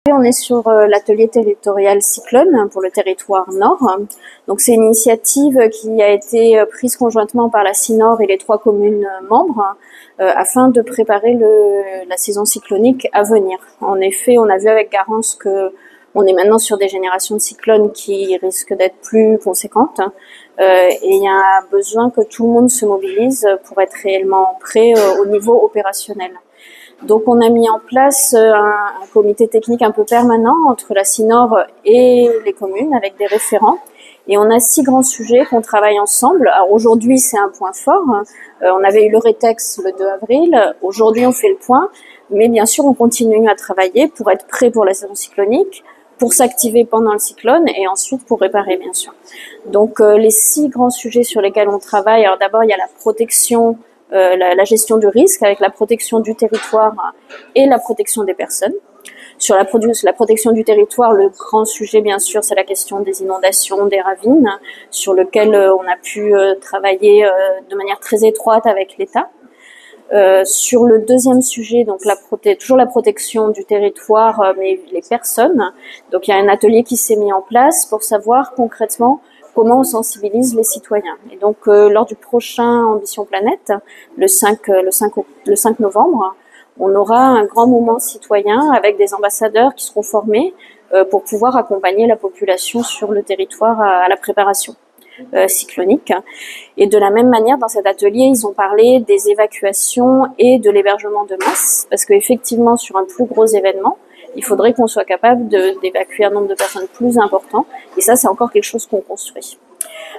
On est sur l'atelier territorial Cyclone pour le territoire Nord. Donc c'est une initiative qui a été prise conjointement par la CINOR et les 3 communes membres afin de préparer la saison cyclonique à venir. En effet, on a vu avec Garance que on est maintenant sur des générations de cyclones qui risquent d'être plus conséquentes et il y a besoin que tout le monde se mobilise pour être réellement prêt au niveau opérationnel. Donc on a mis en place un comité technique un peu permanent entre la CINOR et les communes avec des référents. Et on a 6 grands sujets qu'on travaille ensemble. Alors aujourd'hui c'est un point fort. On avait eu le rétex le 2 avril. Aujourd'hui on fait le point. Mais bien sûr on continue à travailler pour être prêt pour la saison cyclonique, pour s'activer pendant le cyclone et ensuite pour réparer bien sûr. Donc les 6 grands sujets sur lesquels on travaille. Alors d'abord il y a la protection, la gestion du risque avec la protection du territoire et la protection des personnes. Sur la protection du territoire, le grand sujet, bien sûr, c'est la question des inondations, des ravines, sur lequel on a pu travailler de manière très étroite avec l'État. Sur le deuxième sujet, donc toujours la protection du territoire, mais les personnes. Donc il y a un atelier qui s'est mis en place pour savoir concrètement comment on sensibilise les citoyens. Et donc, lors du prochain Ambition Planète, le 5 novembre, on aura un grand moment citoyen avec des ambassadeurs qui seront formés pour pouvoir accompagner la population sur le territoire à la préparation cyclonique. Et de la même manière, dans cet atelier, ils ont parlé des évacuations et de l'hébergement de masse, parce qu'effectivement, sur un plus gros événement, il faudrait qu'on soit capable d'évacuer un nombre de personnes plus important. Et ça, c'est encore quelque chose qu'on construit.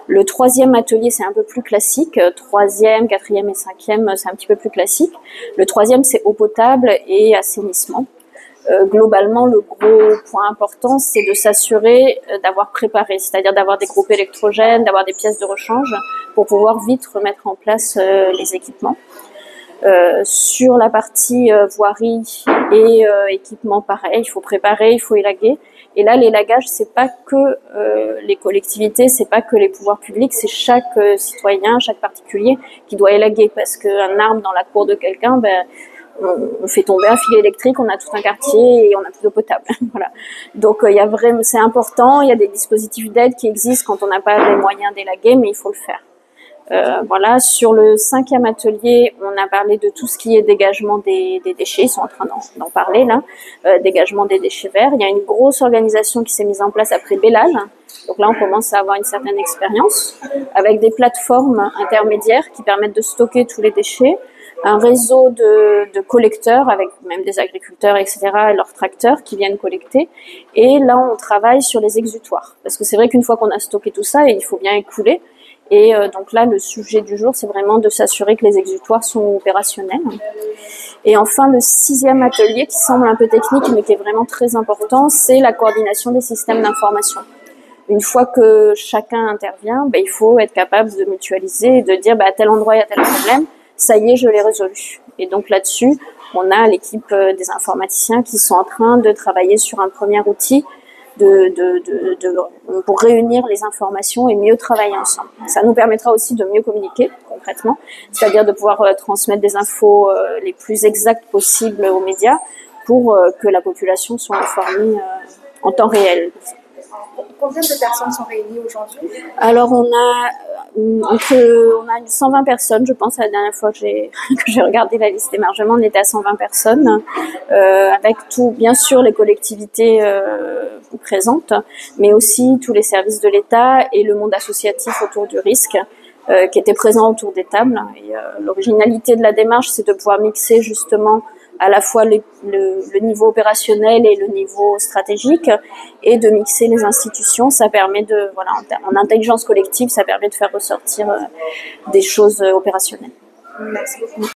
Le 3e atelier, c'est un peu plus classique. 3e, 4e et 5e, c'est un petit peu plus classique. Le 3e, c'est eau potable et assainissement. Globalement, le gros point important, c'est de s'assurer d'avoir préparé, c'est-à-dire d'avoir des groupes électrogènes, d'avoir des pièces de rechange pour pouvoir vite remettre en place les équipements. Sur la partie voirie et équipement, pareil, il faut préparer, il faut élaguer. Et là, l'élagage, c'est pas que les collectivités, c'est pas que les pouvoirs publics, c'est chaque citoyen, chaque particulier qui doit élaguer, parce qu'un arbre dans la cour de quelqu'un, on fait tomber un fil électrique, on a tout un quartier et on a plus d'eau potable. Voilà. Donc il y a vraiment, c'est important, il y a des dispositifs d'aide qui existent quand on n'a pas les moyens d'élaguer, mais il faut le faire. Voilà. Sur le 5e atelier, on a parlé de tout ce qui est dégagement des déchets. Ils sont en train d'en parler là. Dégagement des déchets verts. Il y a une grosse organisation qui s'est mise en place après Bellal. Donc là, on commence à avoir une certaine expérience avec des plateformes intermédiaires qui permettent de stocker tous les déchets. Un réseau de collecteurs avec même des agriculteurs, etc., et leurs tracteurs qui viennent collecter. Et là, on travaille sur les exutoires. Parce que c'est vrai qu'une fois qu'on a stocké tout ça, il faut bien écouler. Et donc là, le sujet du jour, c'est vraiment de s'assurer que les exutoires sont opérationnels. Et enfin, le 6e atelier, qui semble un peu technique, mais qui est vraiment très important, c'est la coordination des systèmes d'information. Une fois que chacun intervient, il faut être capable de mutualiser et de dire à tel endroit il y a tel problème, ça y est, je l'ai résolu. Et donc là-dessus, on a l'équipe des informaticiens qui sont en train de travailler sur un premier outil pour réunir les informations et mieux travailler ensemble. Ça nous permettra aussi de mieux communiquer concrètement, c'est-à-dire de pouvoir transmettre des infos les plus exactes possibles aux médias pour que la population soit informée en temps réel. Combien de personnes sont réunies aujourd'hui? Alors on a 120 personnes, je pense, la dernière fois que j'ai regardé la liste d'émargement, on était à 120 personnes, avec tout, bien sûr, les collectivités présentes, mais aussi tous les services de l'État et le monde associatif autour du risque, qui étaient présents autour des tables. Et l'originalité de la démarche, c'est de pouvoir mixer justement à la fois le niveau opérationnel et le niveau stratégique, et de mixer les institutions. Ça permet en intelligence collective, ça permet de faire ressortir des choses opérationnelles. Merci beaucoup.